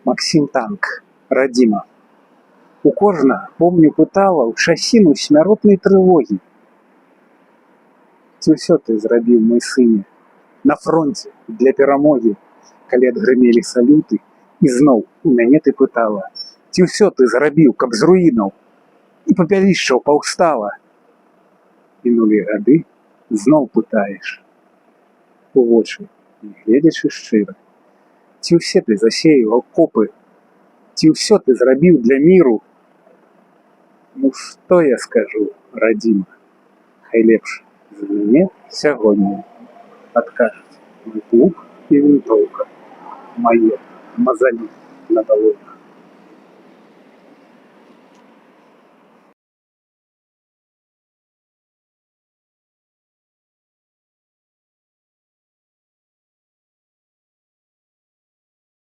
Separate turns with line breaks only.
Максим Танк, радзіма. У кожна, помню, пытала ў часіну смяротнай трывогі. Ці ўсё ты зрабіў, мой сыне, на фронце для перамогі, калі адгрымелі салюты, і зноў у мяне ты пытала, ці ўсё ты зрабіў, каб з руінаў і папялішчаў паўстала. Мінулі гады, зноў пытаеш, у вочы, не гледзячы шчыра, ці ўсе ты засеяў акопы, ці ўсё ты зрабіў для міру. Ну што я скажу, радзіма, хай лепш за мяне сягоння адкажуць мой плуг і вінтоўка, мае мазалі на далонях.